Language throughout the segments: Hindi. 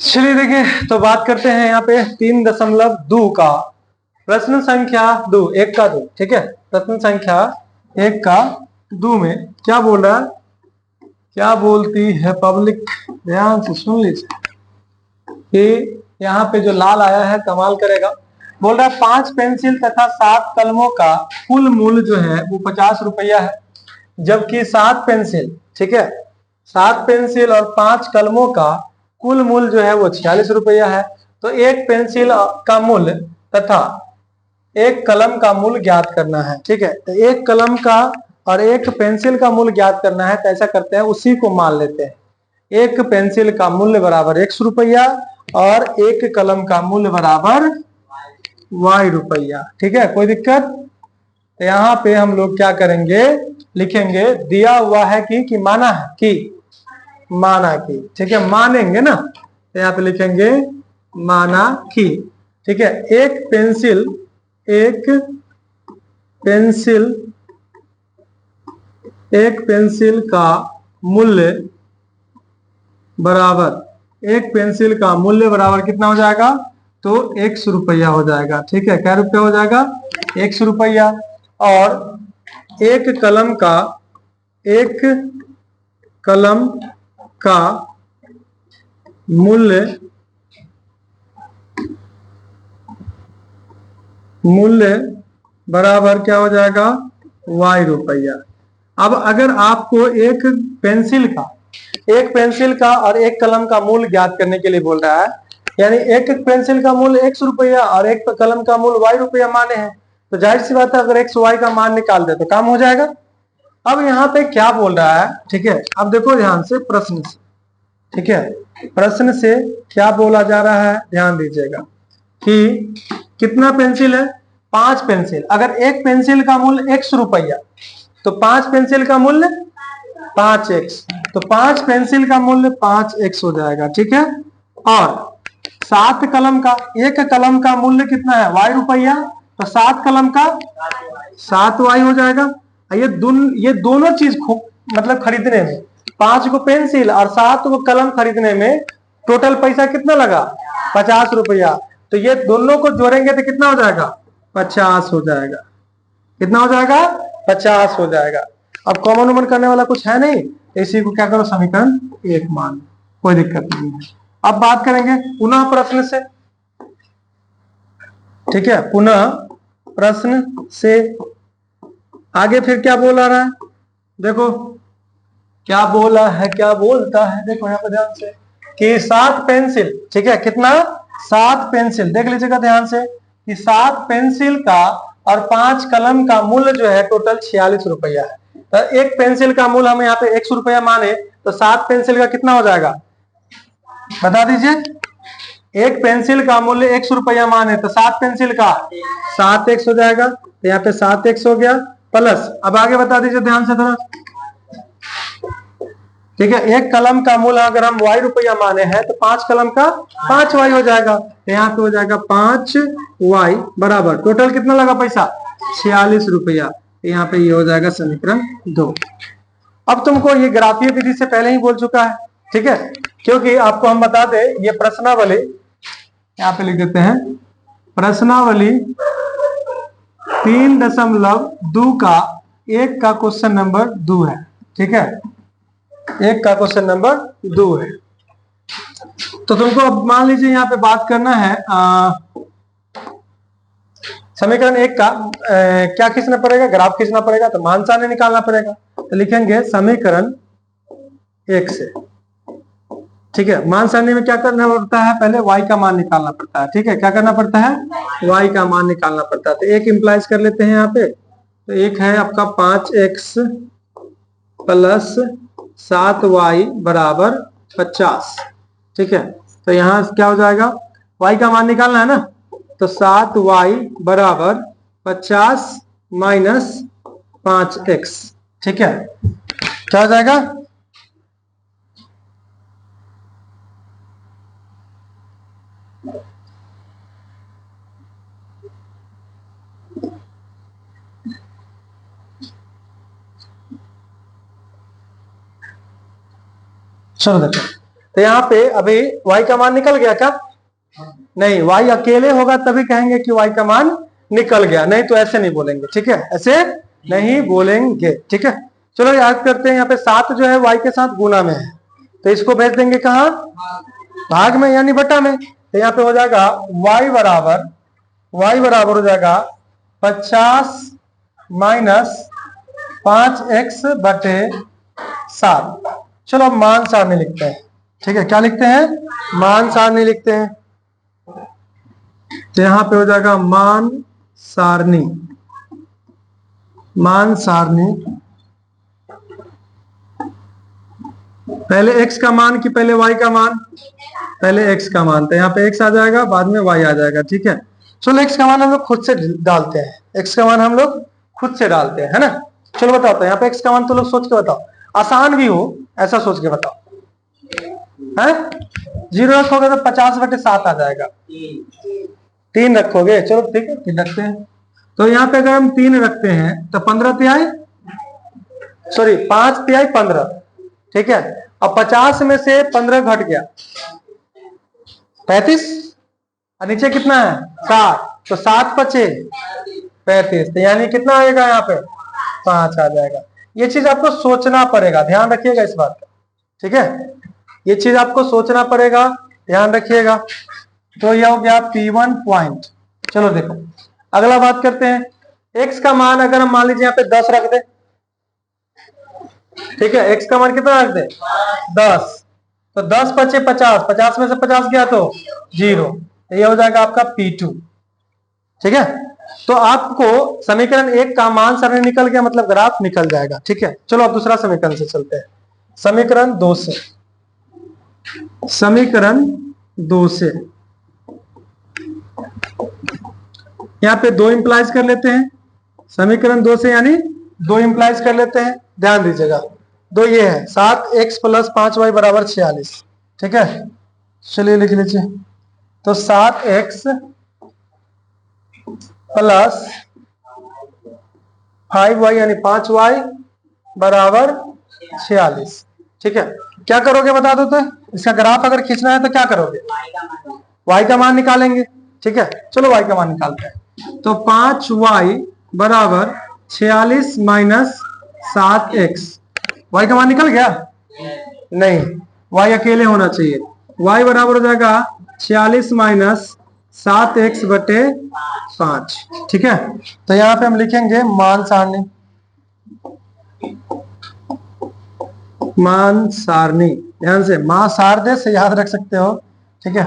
चलिए देखिए, तो बात करते हैं यहाँ पे 3.2 का प्रश्न संख्या 2, 1 का 2। ठीक है, प्रश्न संख्या 1 का 2 में क्या बोल रहा है, क्या बोलती है पब्लिक, ध्यान से सुन लीजिए कि यहाँ पे जो लाल आया है कमाल करेगा। बोल रहा है 5 पेंसिल तथा 7 कलमों का कुल मूल्य जो है वो 50 रुपया है, जबकि 7 पेंसिल, ठीक है, 7 पेंसिल और 5 कलमों का कुल मूल्य जो है वो 46 रुपया है। तो एक पेंसिल का मूल्य तथा एक कलम का मूल्य ज्ञात करना है। ठीक है, तो एक कलम का और एक पेंसिल का मूल्य ज्ञात करना है, तो ऐसा करते हैं, उसी को मान लेते हैं। एक पेंसिल का मूल्य बराबर 100 रुपया और एक कलम का मूल्य बराबर y रुपया। ठीक है, कोई दिक्कत? तो यहाँ पे हम लोग क्या करेंगे, लिखेंगे दिया हुआ है कि माना है कि, माना कि। ठीक है, मानेंगे ना, तो यहाँ पे लिखेंगे माना कि। ठीक है, एक पेंसिल का मूल्य बराबर, एक पेंसिल का मूल्य बराबर कितना हो जाएगा, तो 100 रुपया हो जाएगा। ठीक है, क्या रुपया हो जाएगा, 100 रुपया। और एक कलम का मूल्य बराबर क्या हो जाएगा, y रुपया। अब अगर आपको एक पेंसिल का और एक कलम का मूल्य ज्ञात करने के लिए बोल रहा है, यानी एक पेंसिल का मूल्य 100 रुपया और एक कलम का मूल्य y रुपया माने हैं, तो जाहिर सी बात है अगर x y का मान निकाल दे तो काम हो जाएगा। अब यहाँ पे क्या बोल रहा है, ठीक है, अब देखो ध्यान से प्रश्न से। ठीक है, प्रश्न से क्या बोला जा रहा है, ध्यान दीजिएगा कि कितना पेंसिल है, 5 पेंसिल। अगर एक पेंसिल का मूल्य 100 रुपया तो 5 पेंसिल का मूल्य 5x, तो 5 पेंसिल का मूल्य 5x हो जाएगा। ठीक है, और 7 कलम का, एक कलम का मूल्य कितना है, y रुपया, तो 7 कलम का 7y हो जाएगा। ये दोनों चीज मतलब खरीदने में, 5 को पेंसिल और 7 को कलम खरीदने में टोटल पैसा कितना लगा, 50 रुपया। तो ये दोनों को जोड़ेंगे तो कितना हो जाएगा, 50 हो जाएगा। कितना हो जाएगा, 50 हो जाएगा। अब कॉमन उमन करने वाला कुछ है नहीं, इसी को क्या करो, समीकरण 1 मान, कोई दिक्कत नहीं है। अब बात करेंगे पुनः प्रश्न से। ठीक है, पुनः प्रश्न से आगे फिर क्या बोला रहा है, देखो क्या बोला है, क्या बोलता है, देखो यहाँ पर ध्यान से कि 7 पेंसिल, ठीक है, कितना, 7 पेंसिल, देख लीजिएगा ध्यान से कि 7 पेंसिल का और 5 कलम का मूल्य जो है टोटल 46 रुपया है। तो एक पेंसिल का मूल्य हम यहाँ पे 100 रुपया माने, तो 7 पेंसिल का कितना हो जाएगा, बता दीजिए। एक पेंसिल का मूल्य 100 रुपया माने तो 7 पेंसिल का 7x हो जाएगा, तो यहाँ पे 7x हो गया प्लस, अब आगे बता दीजिए ध्यान से थोड़ा। ठीक है, एक कलम का मूल्य अगर हम y रुपया माने हैं तो 5 कलम का 5y हो जाएगा, तो यहाँ पे हो जाएगा 5y बराबर टोटल कितना लगा पैसा, 46 रुपया। यहाँ पे ये हो जाएगा समीकरण 2। अब तुमको ये ग्राफीय विधि से पहले ही बोल चुका है। ठीक है, क्योंकि आपको हम बता दें ये प्रश्नावली, यहाँ पे लिख देते हैं प्रश्नावली 3.2 का 1 का क्वेश्चन नंबर 2 है। ठीक है, 1 का क्वेश्चन नंबर 2 है। तो तुमको अब मान लीजिए यहाँ पे बात करना है समीकरण 1 का क्या खींचना पड़ेगा, ग्राफ खींचना पड़ेगा, तो मान सारणी निकालना पड़ेगा। तो लिखेंगे समीकरण 1 से। ठीक है, मान सारणी में क्या करना पड़ता है, पहले y का मान निकालना पड़ता है। ठीक है, क्या करना पड़ता है, y का मान निकालना पड़ता है। तो एक इंप्लाइज कर लेते हैं यहाँ पे, तो एक है आपका 5x प्लस 7y बराबर 50। ठीक है, तो यहाँ क्या हो जाएगा, y का मान निकालना है ना, तो 7y बराबर 50 माइनस 5x। ठीक है, क्या हो जाएगा, चलो देखो तो यहाँ पे अभी y का मान निकल गया क्या? नहीं, y अकेले होगा तभी कहेंगे कि y का मान निकल गया, नहीं तो ऐसे नहीं बोलेंगे। ठीक है, ऐसे नहीं बोलेंगे। ठीक है, चलो याद करते हैं। यहाँ पे 7 जो है y के साथ गुना में है, तो इसको भेज देंगे कहाँ? भाग में यानी बटा में। तो यहाँ पे हो जाएगा y बराबर हो जाएगा 50 माइनस 5x बटे 7। चलो अब मान सारणी लिखते हैं। ठीक है, क्या लिखते हैं? मान सारणी लिखते हैं। तो यहाँ पे हो जाएगा मान सारणी। पहले x का मान कि पहले y का मान? पहले x का मान, तो यहाँ पे x आ जाएगा, बाद में y आ जाएगा। ठीक है, चलो x का मान हम लोग खुद से डालते हैं। x का मान हम लोग खुद से डालते हैं, है ना। चलो बताओ, तो यहाँ पे x का मान तो लोग सोच के बताओ, आसान भी हो ऐसा सोच के बताओ। है 0 रखोगे तो 50/7 आ जाएगा। 3 रखोगे, चलो ठीक है 3 रखते हैं। तो यहाँ पे अगर हम 3 रखते हैं तो 5 तिहाई 15। ठीक है, अब 50 में से 15 घट गया 35, और नीचे कितना है 7, तो 7 बचे 35, तो यानी कितना आएगा यहाँ पे 5 आ जाएगा। ये चीज आपको सोचना पड़ेगा, ध्यान रखिएगा इस बात का। ठीक है, ये चीज आपको सोचना पड़ेगा, ध्यान रखिएगा। तो यह हो गया P1 पॉइंट। चलो देखो अगला बात करते हैं। x का मान अगर हम मान लीजिए यहाँ पे 10 रख दे। ठीक है, x का मान कितना रख दे 10, तो 10 बचे 50, 50 में से 50 गया तो 0, तो ये हो जाएगा आपका P2। ठीक है, तो आपको समीकरण 1 का मान सारणी निकल गया, मतलब ग्राफ निकल जाएगा। ठीक है, चलो अब दूसरा समीकरण से चलते हैं। समीकरण 2 से यहाँ पे 2 इंप्लाइज कर लेते हैं। समीकरण 2 से यानी 2 इंप्लाइज कर लेते हैं, ध्यान दीजिएगा। 2 ये है 7x + 5y = 46। ठीक है, चलिए लिख लीजिए। तो 7x + 5y यानी 5y = 46। ठीक है, क्या करोगे बता दो तो? इसका ग्राफ अगर खींचना है तो क्या करोगे? y का मान निकालेंगे। ठीक है, चलो y का मान निकालते हैं। तो 5y = 46 माइनस 7x। y का मान निकल गया? नहीं, y अकेले होना चाहिए। y बराबर हो जाएगा 46 माइनस 7x बटे 5। ठीक है, तो यहाँ पे हम लिखेंगे मान सारणी। ध्यान से मां सारदे से याद रख सकते हो। ठीक है,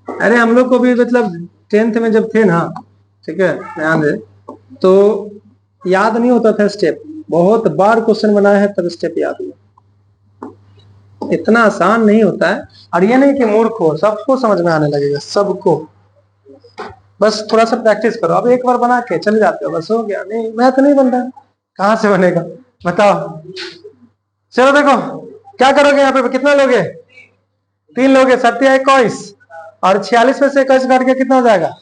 अरे हम लोग को भी मतलब 10th में जब थे ना, ठीक है ध्यान दे, तो याद नहीं होता था स्टेप। बहुत बार क्वेश्चन बनाया है तब स्टेप याद हुआ। इतना आसान नहीं होता है, और ये नहीं कि मूर्ख हो, सबको समझ में आने लगेगा, सबको। बस थोड़ा सा प्रैक्टिस करो। अब एक बार बना के चले जाते हो, बस हो गया। नहीं, मैथ नहीं बन रहा, कहां से बनेगा बताओ। चलो देखो क्या करोगे, यहाँ पे कितना लोगे? 3 लोगे, 7 या 21, और 46 में से 21 काट के कितना हो जाएगा?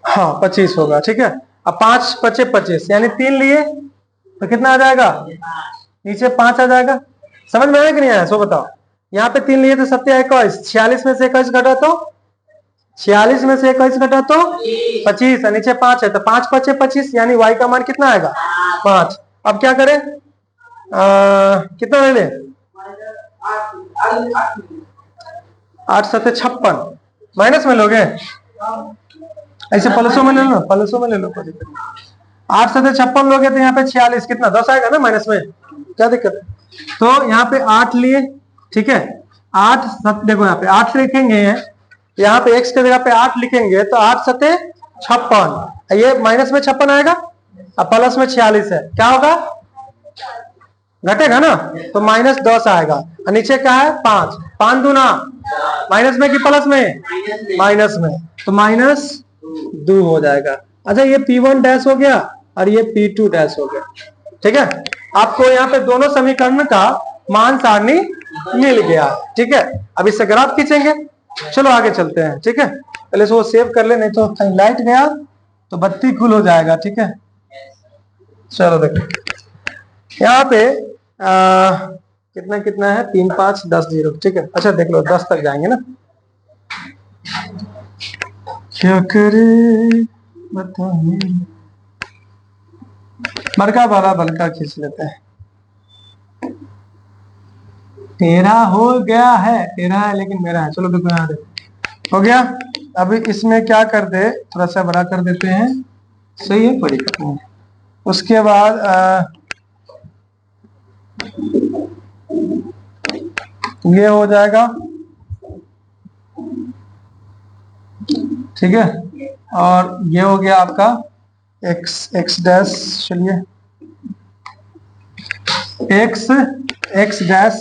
हाँ 25 होगा। ठीक है, अब 5 बचे 25, यानी 3 लिए तो कितना आ जाएगा? नीचे 5 आ जाएगा। समझ में आया कि नहीं आया सो बताओ। यहाँ पे 3 लिए तो 7 या 21, 46 में से 21 घटा तो 46 में से 21 घटा तो 25, नीचे 5 है, तो 5 बचे 25, यानी y का मान कितना आएगा? 5। अब क्या करें? कितना ले लें? 8 7 56। माइनस में लोगे? ऐसे प्लसों में ले लो, प्लसों में ले लो। 8 7 56 लोगे तो यहाँ पे 46, कितना 10 आएगा ना माइनस में, क्या दिक्कत है? तो यहाँ पे 8 लिए। ठीक है, 8 7, देखो यहाँ पे 8 लिखेंगे, यहाँ पे x के जगह पे 8 लिखेंगे, तो 8 7 56, ये माइनस में 56 आएगा, अब प्लस में 46 है, क्या होगा? घटेगा ना, तो -10 आएगा। और नीचे क्या है? 5 5 दूना माइनस में कि प्लस में? माइनस में, तो -2 हो जाएगा। अच्छा, ये P1 डैश हो गया और ये P2 डैश हो गया। ठीक है, आपको यहाँ पे दोनों समीकरण का मान सारणी मिल गया। ठीक है, अब इससे ग्राफ खींचेंगे। चलो आगे चलते हैं। ठीक है, पहले से वो सेव कर ले, नहीं तो कहीं लाइट गया तो बत्ती गुल हो जाएगा। ठीक है, चलो देखो यहाँ पे कितना कितना है, 3 5 10 0, ठीक है। अच्छा देख लो 10 तक जाएंगे ना। क्या करे बताइए, बड़का बड़ा बलका खींच लेते हैं। तेरा हो गया है, तेरा है लेकिन मेरा है। चलो देखो यहाँ देखो हो गया। अभी इसमें क्या कर दे, थोड़ा सा बड़ा कर देते हैं, सही है, बड़ी करते हैं। उसके बाद ये हो जाएगा, ठीक है। और ये हो गया आपका एक्स डैश, चलिए एक्स डैश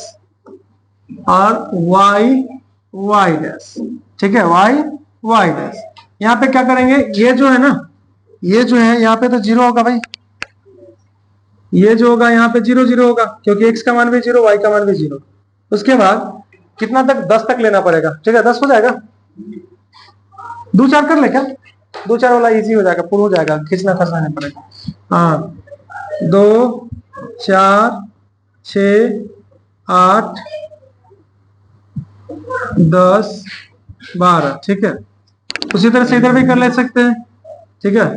और वाई डैश, ठीक है, वाई डैश। यहाँ पे क्या करेंगे, ये जो है ना, ये जो है यहाँ पे तो 0 होगा भाई, ये जो होगा यहाँ पे 0 0 होगा, क्योंकि x का मान भी 0, y का मान भी 0। उसके बाद कितना तक, 10 तक लेना पड़ेगा, ठीक है। 10 हो जाएगा, 2 4 कर ले क्या, 2 4 वाला इजी हो जाएगा, पूर्ण हो जाएगा, खींचना खसना नहीं पड़ेगा। हाँ 2 4 6 8 10 12, ठीक है। उसी तरह से इधर भी कर ले सकते हैं, ठीक है।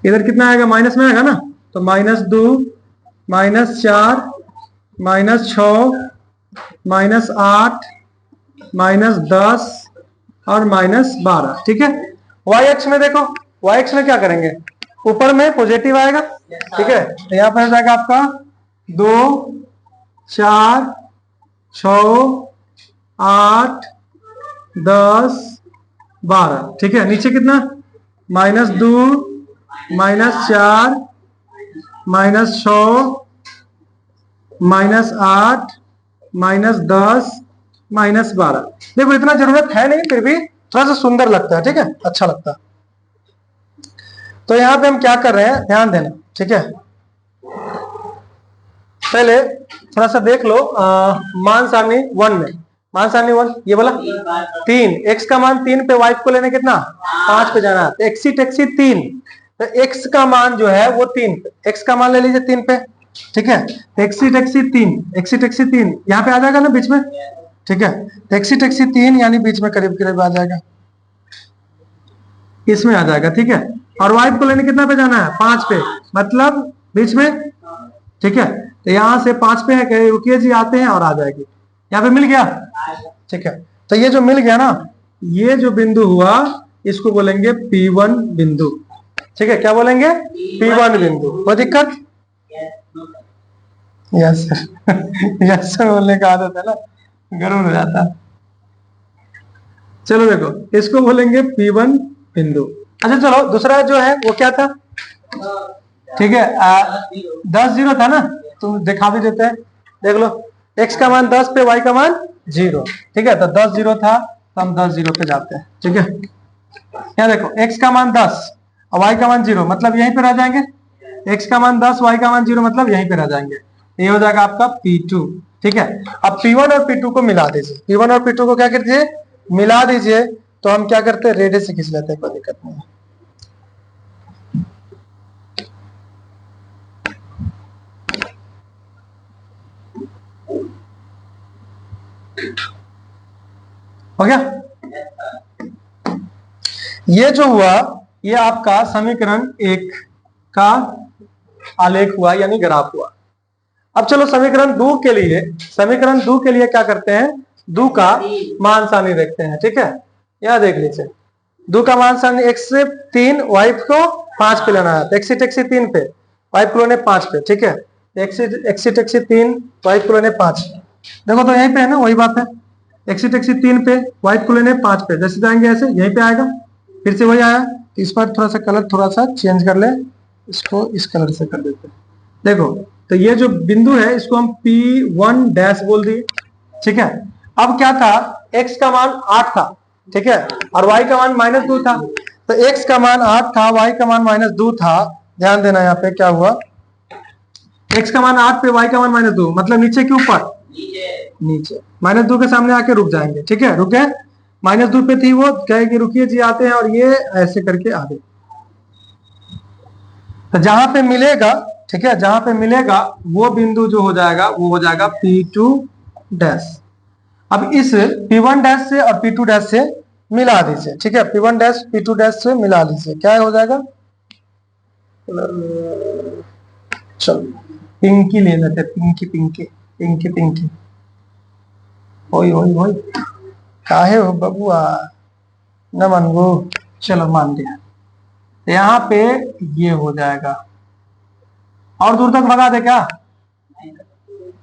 इधर कितना आएगा, माइनस में आएगा ना, तो -2 -4 -6 -8 -10 और -12, ठीक है। वाई एक्स में देखो, वाई एक्स में क्या करेंगे, ऊपर में पॉजिटिव आएगा, ठीक है। तो यहाँ पर हो जाएगा आपका 2 4 6 8 10 12, ठीक है। नीचे कितना, -2 -4 -6 -8 -10 -12। देखो इतना जरूरत है नहीं, फिर भी थोड़ा सा सुंदर लगता है, ठीक है, अच्छा लगता है। तो यहाँ पे हम क्या कर रहे हैं, ध्यान देना, ठीक है। पहले थोड़ा सा देख लो, मान सारणी 1 में, मान सारणी 1 ये बोला 3, x का मान 3 पे, y को लेने कितना 5 पे जाना, तो एक्सी टैक्सी 3, तो x का मान जो है वो 3 पे, x का मान ले लीजिए 3 पे, ठीक है। एक्सी टैक्सी 3 यहाँ पे आ जाएगा ना बीच में, ठीक है। टैक्सी 3 यानी बीच में करीब करीब आ जाएगा, इसमें आ जाएगा, ठीक है। और y को लेने कितना पे जाना है, 5 पे, मतलब बीच में, ठीक है। तो यहाँ से 5 पे है, रुकिए जी आते हैं और आ जाएगी, यहाँ पे मिल गया, ठीक है। तो ये जो मिल गया ना, ये जो बिंदु हुआ इसको बोलेंगे P1 बिंदु, ठीक है। क्या बोलेंगे, P1 बिंदु। कोई दिक्कत, यस यस बोलने का आदत है ना, गरुड़ हो जाता है। चलो देखो इसको बोलेंगे P1 बिंदु। अच्छा चलो दूसरा जो है वो क्या था, ठीक है, 10 0 था ना, तो दिखा भी देते हैं, देख लो x का मान 10 पे, y का मान 0, ठीक है। तो 10 0 था, तो हम 10 0 पे जाते हैं, ठीक है। यहाँ देखो x का मान 10 और y का मान 0, मतलब यहीं पे रह जाएंगे, x का मान 10 y का मान 0, मतलब यहीं पे रह जाएंगे। ये हो जाएगा आपका P2, ठीक है। अब P1 और P2 को मिला दीजिए, P1 और P2 को क्या कर दीजिए, मिला दीजिए। तो हम क्या करते हैं, रेडे से खींच लेते हैं, कोई दिक्कत नहीं है। हो गया, ये जो हुआ ये आपका समीकरण 1 का आलेख हुआ, यानी ग्राफ हुआ। अब चलो समीकरण 2 के लिए, समीकरण 2 के लिए क्या करते हैं, 2 का मान सारणी देखते हैं, ठीक है। यहां देख लीजिए, 2 का मान सारणी, x से 3 y को 5 पे लेना है, एक्सी टैक्सी 3 पे, y को लेने 5 पे, ठीक है। एक्सी टैक्सी 3 y को लेने 5, देखो तो यहीं पे है ना, वही बात है, एक्सी टैक्सी 3 पे, y को लेने 5 पे, जैसे जाएंगे ऐसे यहीं पे आएगा, फिर से वही आया। इस पर थोड़ा सा कलर थोड़ा सा चेंज कर ले, इसको इस कलर से कर देते हैं। देखो तो ये जो बिंदु है इसको हम P1 डैश बोल दिए, ठीक है। अब क्या था, x का मान 8 था, ठीक है, और y का मान -2 था। तो x का मान 8 था, y का मान -2 था। ध्यान देना यहाँ पे क्या हुआ, x का मान 8 पे, y का मान -2, मतलब नीचे के ऊपर, नीचे -2 के सामने आके रुक जाएंगे, ठीक है। रुके, -2 पे थी वो, कहेगी रुकिए जी आते हैं, और ये ऐसे करके आ गए। तो जहां पे मिलेगा ठीक है, जहां पे मिलेगा वो बिंदु जो हो जाएगा वो हो जाएगा P2 डैश। अब इस P1 डैश से और P2 डैश से मिला दीजिए, ठीक है, P1 डैश P2 डैश से मिला दीजिए, क्या हो जाएगा, चलो पिंकी ले लेते, पिंकी पिंकी पिंकी पिंकी, ओई ओई ओई, काहे हो बबुआ, न मानगो, चलो मान लिया। यहाँ पे ये हो जाएगा, और दूर तक भगा दे क्या,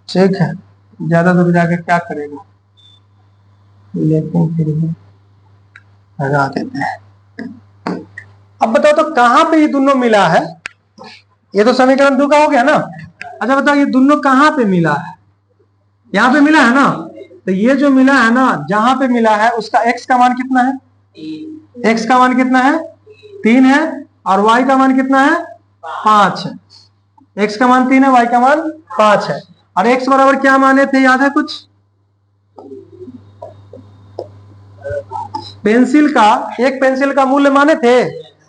ठीक है, ज्यादा दूर जाके क्या करेगा, लेकिन फिर भी भगा देते हैं। अब बताओ तो कहां पे ये दोनों मिला है, ये तो समीकरण 2 का हो गया ना। अच्छा बताओ ये दोनों कहां पे मिला है, यहाँ पे मिला है ना, तो ये जो मिला है ना, जहां पे मिला है उसका x का मान कितना है, x का मान कितना है 3 है, और y का मान कितना है 5 है। x का मान 3 है, y का मान 5 है, और x बराबर क्या माने थे, याद है कुछ, एक पेंसिल का मूल्य माने थे,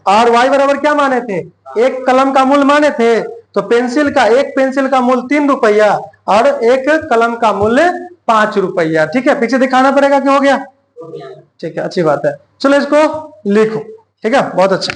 और y बराबर क्या माने थे, एक कलम का मूल्य माने थे। तो एक पेंसिल का मूल्य 3 रुपया और एक कलम का मूल्य 5 रुपया, ठीक है, पीछे दिखाना पड़ेगा कि हो गया, ठीक है, अच्छी बात है। चलो इसको लिखो, ठीक है, बहुत अच्छा।